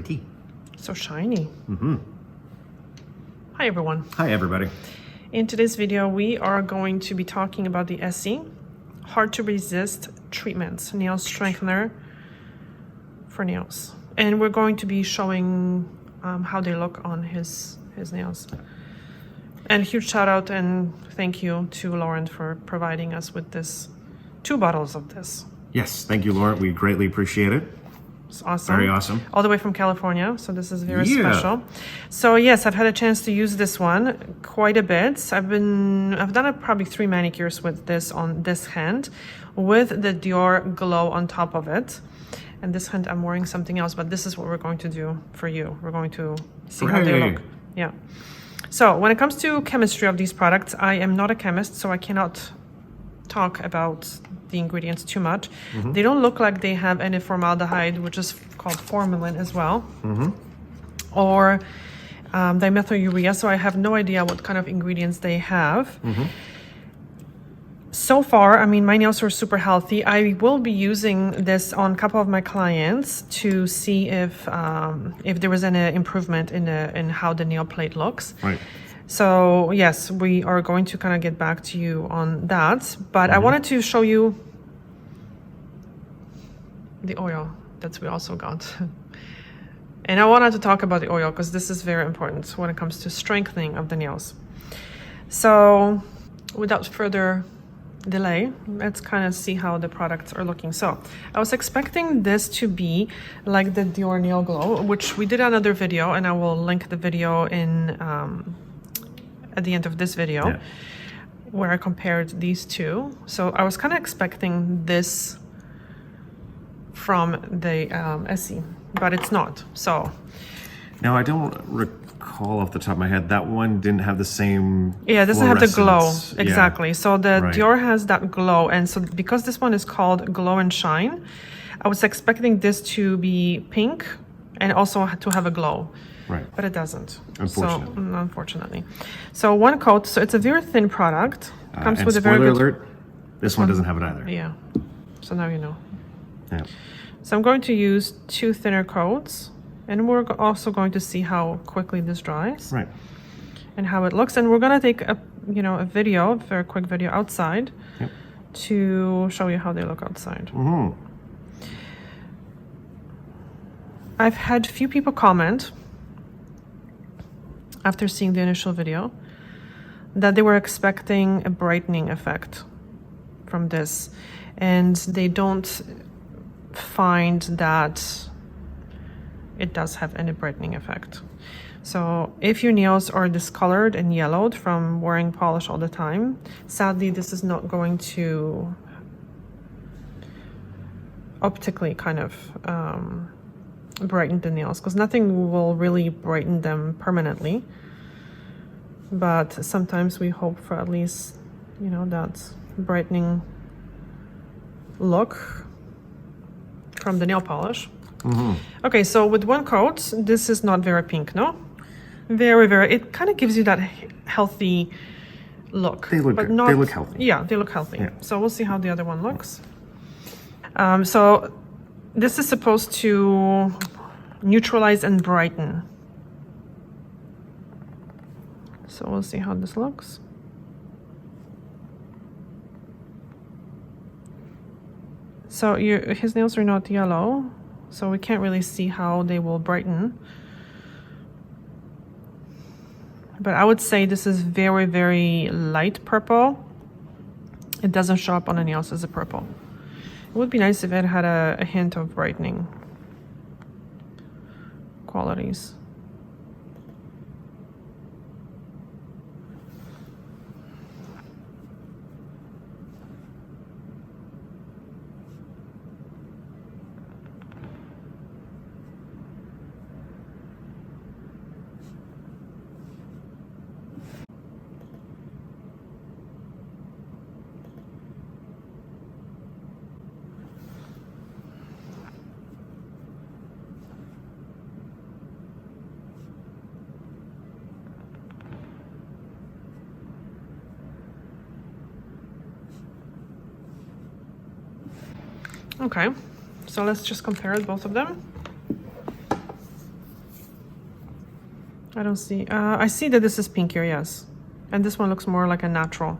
pretty. So shiny. Mm-hmm. Hi everyone. Hi everybody. In today's video, we are going to be talking about the Essie hard to resist treatments, nail strengthener for nails. And we're going to be showing how they look on his nails. And huge shout out and thank you to Lauren for providing us with this 2 bottles of this. Yes, thank you, Lauren. We greatly appreciate it. It's awesome. Very awesome. All the way from California, so this is very special. So yes, I've had a chance to use this one quite a bit. I've done probably 3 manicures with this on this hand, with the Dior glow on top of it. And this hand I'm wearing something else, but this is what we're going to do for you. We're going to see how they look. Yeah. So when it comes to chemistry of these products, I am not a chemist, so I cannot talk about the ingredients too much. Mm-hmm. They don't look like they have any formaldehyde, which is called formalin as well, mm-hmm. or dimethylurea, so I have no idea what kind of ingredients they have. Mm-hmm. So far, I mean, my nails are super healthy. I will be using this on a couple of my clients to see if there was any improvement in how the nail plate looks. Right. So yes, we are going to kind of get back to you on that, but I wanted to show you the oil that we also got. And I wanted to talk about the oil because this is very important when it comes to strengthening of the nails. So without further delay, let's kind of see how the products are looking. So I was expecting this to be like the Dior Nail Glow, which we did another video, and I will link the video in at the end of this video, where I compared these two. So I was kind of expecting this from the Essie, but it's not. So now I don't recall off the top of my head, that one didn't have the same it doesn't have the glow. Exactly. So the Dior has that glow, and so because this one is called Glow and Shine, I was expecting this to be pink and also to have a glow. Right. But it doesn't. Unfortunately. So 1 coat, so it's a very thin product. Comes with a very good... alert, this one doesn't have it either. Yeah. So now you know. Yeah. So I'm going to use 2 thinner coats, and we're also going to see how quickly this dries. Right. And how it looks. And we're going to take a video, a very quick video outside to show you how they look outside. Mm-hmm. I've had few people comment after seeing the initial video that they were expecting a brightening effect from this, and they don't find that it does have any brightening effect. So if your nails are discolored and yellowed from wearing polish all the time, sadly this is not going to optically kind of brighten the nails, because nothing will really brighten them permanently, but sometimes we hope for at least that brightening look from the nail polish. Mm-hmm. Okay, so with 1 coat, this is not very pink, no? Very, it kind of gives you that healthy look. They look but good. They look healthy. Yeah, they look healthy. Yeah. So we'll see how the other one looks. So this is supposed to neutralize and brighten. So we'll see how this looks. So his nails are not yellow, so we can't really see how they will brighten. But I would say this is very, very light purple. It doesn't show up on the nails as a purple. It would be nice if it had a hint of brightening qualities. Okay, so let's just compare both of them. I don't see. I see that this is pinkier, yes. And this one looks more like a natural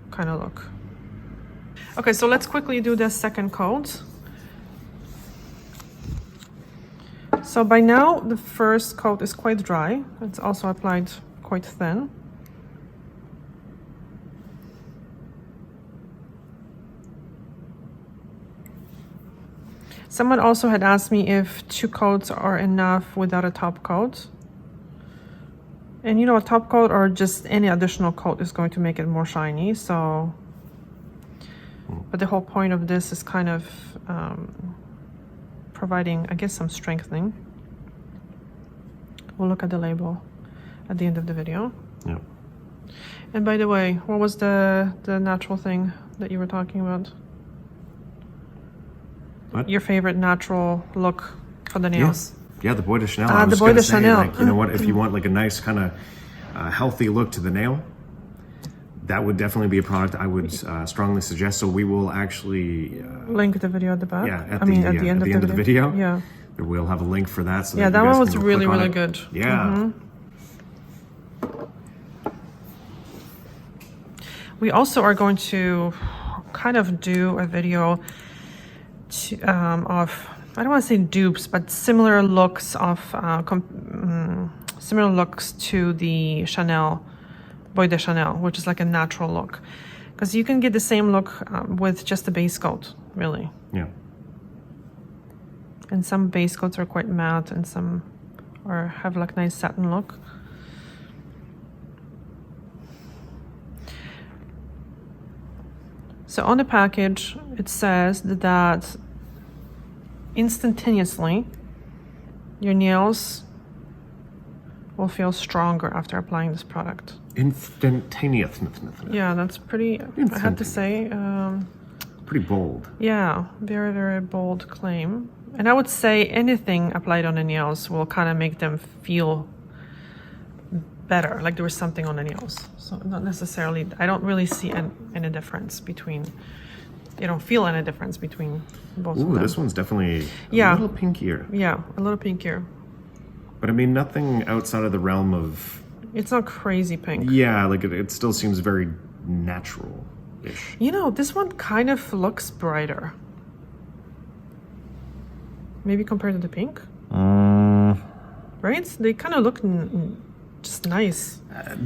kind of look. Okay, so let's quickly do the second coat. So by now, the first coat is quite dry. It's also applied quite thin. Someone also had asked me if 2 coats are enough without a top coat. And you know, a top coat or just any additional coat is going to make it more shiny, so... But the whole point of this is kind of providing, I guess, some strengthening. We'll look at the label at the end of the video. Yeah. And by the way, what was the natural thing that you were talking about? What? Your favorite natural look for the nails? Yeah, the Bois de Chanel. Ah, I was the Bois de gonna say, Chanel. like, you know what? If you want like a nice kind of healthy look to the nail, that would definitely be a product I would strongly suggest. So we will actually link the video at the back. Yeah, at the end of the video. Yeah. We'll have a link for that. So yeah, that one you guys was can go really, click on really it. good. Yeah. We also are going to kind of do a video of, I don't want to say dupes, but similar looks of similar looks to the Chanel, Bois de Chanel, which is like a natural look, because you can get the same look with just a base coat, really. Yeah. And some base coats are quite matte, and some have like nice satin look. So on the package, it says that instantaneously your nails will feel stronger after applying this product. Instantaneous. Yeah, that's pretty, I have to say. Pretty bold. Yeah, very, very bold claim. And I would say anything applied on the nails will kind of make them feel better, like there was something on the nails. So not necessarily, I don't really see any difference between, you don't feel any difference between both of them. Ooh, this one's definitely a little pinkier. Yeah, a little pinkier. But I mean, nothing outside of the realm of... It's not crazy pink. Yeah, like it still seems very natural-ish. You know, this one kind of looks brighter. Maybe compared to the pink? Right? They kind of look just nice.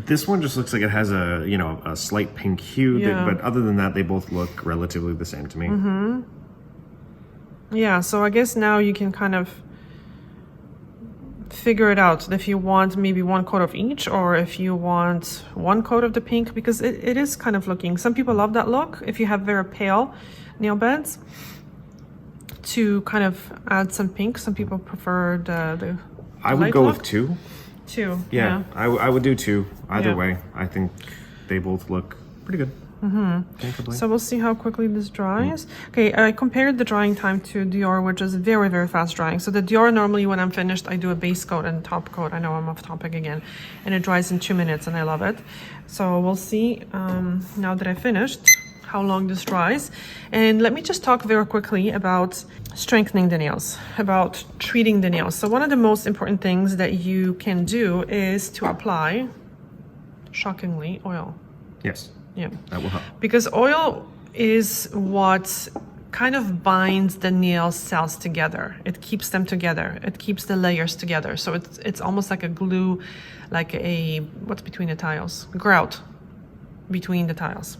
This one just looks like it has a, you know, a slight pink hue, Yeah. but other than that, they both look relatively the same to me. Mm-hmm. Yeah, so I guess now you can kind of figure it out if you want maybe 1 coat of each, or if you want 1 coat of the pink, because it is kind of looking, some people love that look if you have very pale nail beds, to kind of add some pink. Some people prefer the I would light go look. with 2. 2, Yeah, I would do 2. Either Yeah. way, I think they both look pretty good. Can't complain. So we'll see how quickly this dries. Okay, I compared the drying time to Dior, which is very, very fast drying. So the Dior, normally when I'm finished, I do a base coat and top coat. I know I'm off topic again. And it dries in 2 minutes, and I love it. So we'll see, now that I finished, how long this dries. And let me just talk very quickly about strengthening the nails, about treating the nails. So one of the most important things that you can do is to apply, shockingly, oil. Yes, Yeah. that will help. Because oil is what kind of binds the nail cells together. It keeps them together. It keeps the layers together. So it's almost like a glue, like a, what's between the tiles? Grout between the tiles.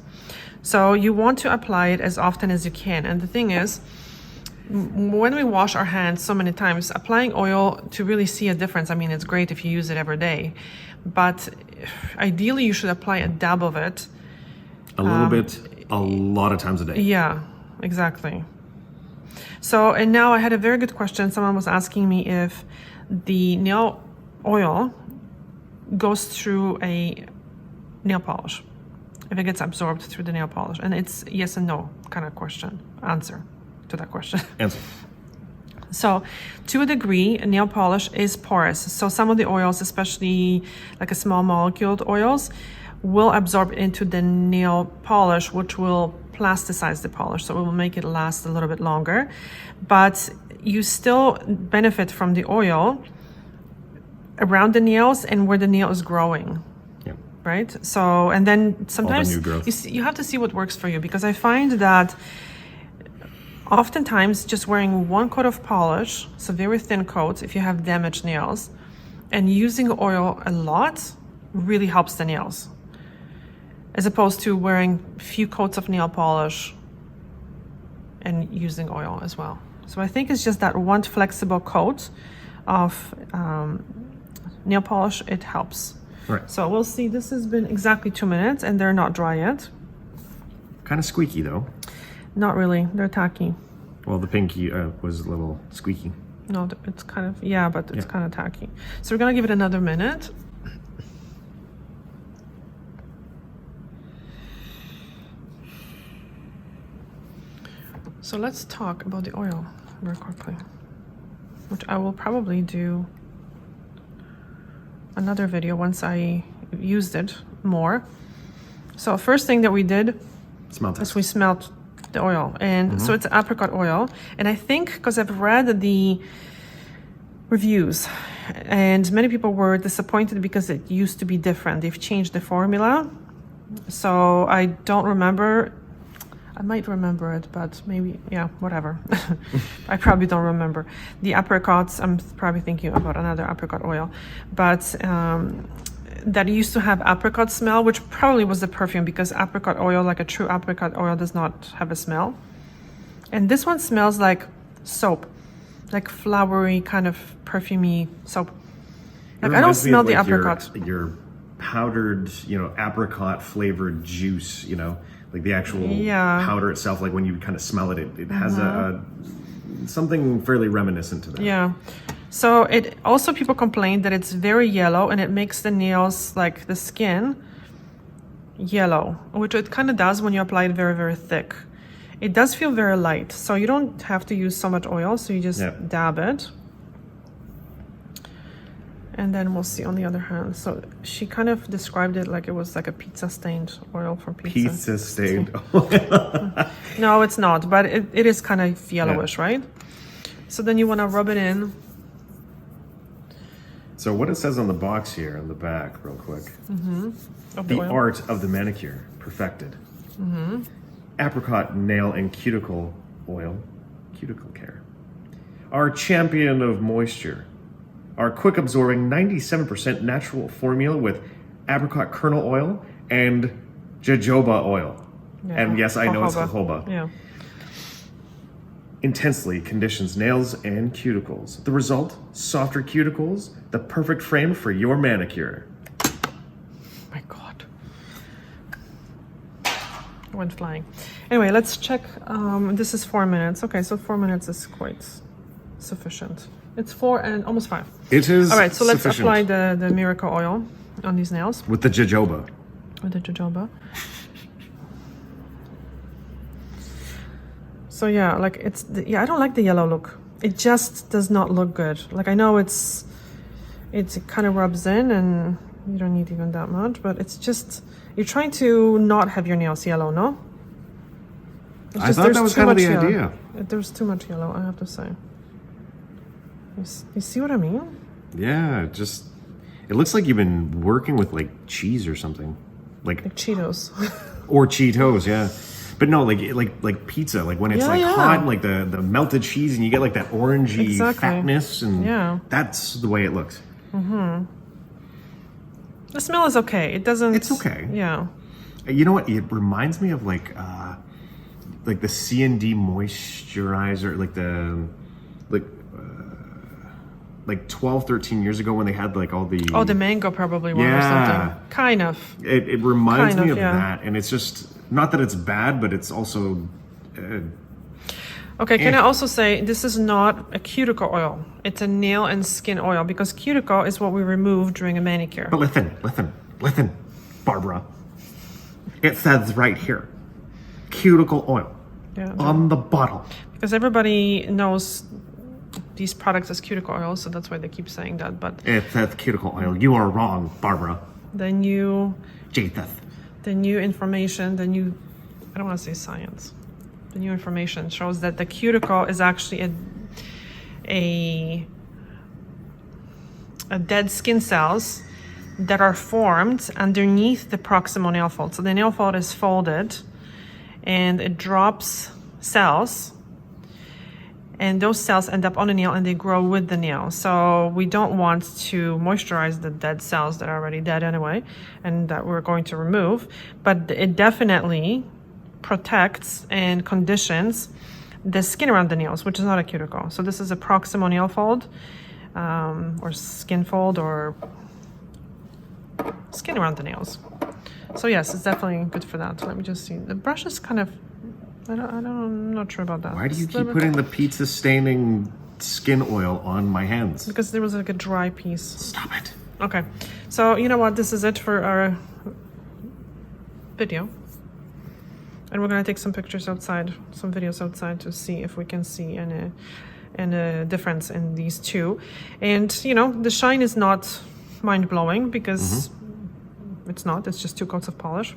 So you want to apply it as often as you can. And the thing is, when we wash our hands so many times, applying oil to really see a difference, I mean, it's great if you use it every day, but ideally you should apply a dab of it. A little bit, a lot of times a day. Yeah, exactly. So, and now I had a very good question. Someone was asking me if the nail oil goes through a nail polish, if it gets absorbed through the nail polish. And it's yes and no kind of answer to that question. Answer. So to a degree, nail polish is porous. So some of the oils, especially like a small moleculed oils, will absorb into the nail polish, which will plasticize the polish. So it will make it last a little bit longer. But you still benefit from the oil around the nails and where the nail is growing. Yeah. Right? So, and then sometimes new growth. you have to see what works for you, because I find that oftentimes just wearing one coat of polish, so very thin coats if you have damaged nails, and using oil a lot really helps the nails, as opposed to wearing a few coats of nail polish and using oil as well. So I think it's just that one flexible coat of nail polish, it helps. Right. So we'll see. This has been exactly 2 minutes and they're not dry yet. Kind of squeaky though. Not really. They're tacky. Well, the pinky was a little squeaky. No, it's kind of, yeah, but it's kind of tacky. So we're going to give it another minute. So let's talk about the oil very quickly, which I will probably do another video once I used it more. So first thing that we did is we smelled the oil, and so it's apricot oil. And I think because I've read the reviews and many people were disappointed because it used to be different. They've changed the formula. So I don't remember. I might remember it, but maybe, yeah, whatever. I probably don't remember. The apricots, I'm probably thinking about another apricot oil. But that used to have apricot smell, which probably was the perfume, because apricot oil, like a true apricot oil, does not have a smell. And this one smells like soap, like flowery, kind of perfumey soap. Like I don't smell the apricot. Your powdered, apricot flavored juice, like the actual powder itself, like when you kind of smell it, it has a something fairly reminiscent to that. Yeah. So it also, people complain that it's very yellow and it makes the nails, like the skin, yellow, which it kind of does when you apply it very, very thick. It does feel very light, so you don't have to use so much oil, so you just dab it. And then we'll see on the other hand. So she kind of described it like it was like a pizza stained oil for pizza. Pizza stained oil. No, it's not, but it is kind of yellowish, right? So then you want to rub it in. So what it says on the box here on the back, real quick. The oil. art of the manicure, perfected. Apricot nail and cuticle oil, cuticle care. Our champion of moisture. Our quick absorbing 97% natural formula with apricot kernel oil and jojoba oil. Yeah. And yes, I know it's jojoba. Yeah. Intensely conditions nails and cuticles. The result, softer cuticles, the perfect frame for your manicure. My God. It went flying. Anyway, let's check. This is 4 minutes. Okay, so 4 minutes is quite sufficient. It's 4 and almost 5. It is. All right, so let's sufficient. apply the miracle oil on these nails. With the jojoba. With the jojoba. So yeah, like I don't like the yellow look. It just does not look good. Like I know it kind of rubs in and you don't need even that much, but it's just, you're trying to not have your nails yellow, no? I thought that was kind of the idea. There's too much yellow, I have to say. You see what I mean? Yeah, it looks like you've been working with like cheese or something. Like Cheetos. Or Cheetos, yeah. But no, like pizza, like when it's hot, like the melted cheese, and you get like that orangey fatness, and that's the way it looks. The smell is okay. It doesn't. It's okay. Yeah. You know what? It reminds me of like the C&D moisturizer, like 12, 13 years ago when they had like all the... Oh, the mango probably one or something. Kind of. It reminds me of that. And it's just, not that it's bad, but it's also... Okay, can I also say, this is not a cuticle oil. It's a nail and skin oil, because cuticle is what we remove during a manicure. But listen, Barbara. It says right here, cuticle oil on the bottle. Because everybody knows these products as cuticle oil, so that's why they keep saying that. But it says cuticle oil. You are wrong, Barbara. The new information, I don't want to say science. The new information shows that the cuticle is actually dead skin cells that are formed underneath the proximal nail fold. So the nail fold is folded and it drops cells, and those cells end up on the nail and they grow with the nail. So we don't want to moisturize the dead cells that are already dead anyway and that we're going to remove, but it definitely protects and conditions the skin around the nails, which is not a cuticle. So this is a proximal nail fold, or skin fold, or skin around the nails. So yes, it's definitely good for that. Let me just see. The brush is kind of, I'm not sure about that. Why do you keep putting the pizza staining skin oil on my hands? Because there was like a dry piece. Stop it. Okay, so you know what? This is it for our video. And we're gonna take some pictures outside, some videos outside to see if we can see any difference in these two. And you know, the shine is not mind-blowing because it's not. It's just 2 coats of polish.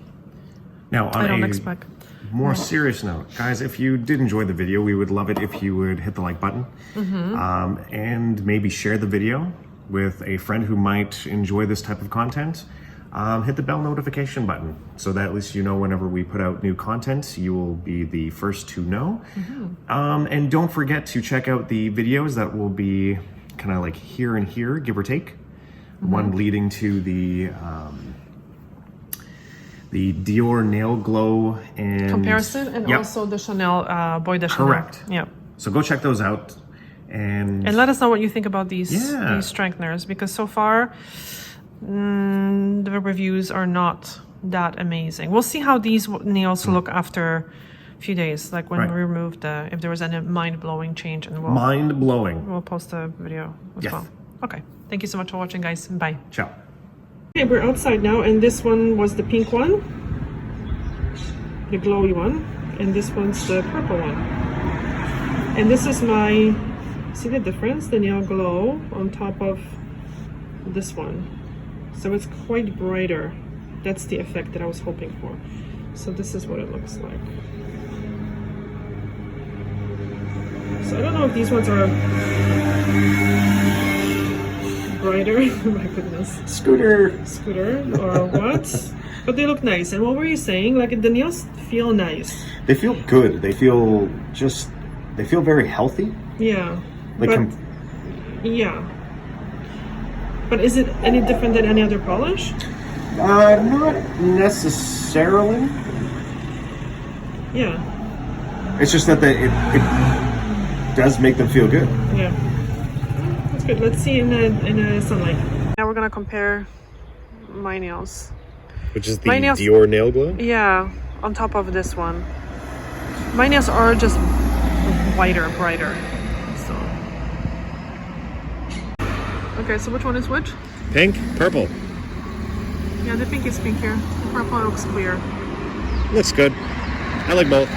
Now, on I don't a expect more serious note, guys, if you did enjoy the video, we would love it if you would hit the like button and maybe share the video with a friend who might enjoy this type of content. Hit the bell notification button so that at least you know whenever we put out new content, you will be the first to know. And don't forget to check out the videos that will be kind of like here and here, give or take. One leading to the Dior Nail Glow and comparison, and also the Chanel Boy de Chanel. Correct. Yeah. So go check those out and let us know what you think about these strengtheners, because so far the reviews are not that amazing. We'll see how these nails look after a few days, like when we remove if there was any mind-blowing change, and we'll post a video as well. Okay, thank you so much for watching, guys. Bye. Ciao. Okay, we're outside now, and this one was the pink one, the glowy one, and this one's the purple one. And this is my, see the difference? The nail glow on top of this one. So it's quite brighter. That's the effect that I was hoping for. So this is what it looks like. So I don't know if these ones are brighter. Oh my goodness. Scooter or what? But they look nice. And what were you saying? Like the nails feel nice. They feel good. They feel very healthy. Yeah. Like yeah. But is it any different than any other polish? Not necessarily. Yeah. It's just that it does make them feel good. Yeah. That's good. Let's see in the sunlight. Now we're gonna compare my nails. Which is the Dior Nail Glow? Yeah, on top of this one. My nails are just whiter, brighter. Okay, so which one is which? Pink, purple. Yeah, the pink is pink here. The purple looks clear. Looks good. I like both.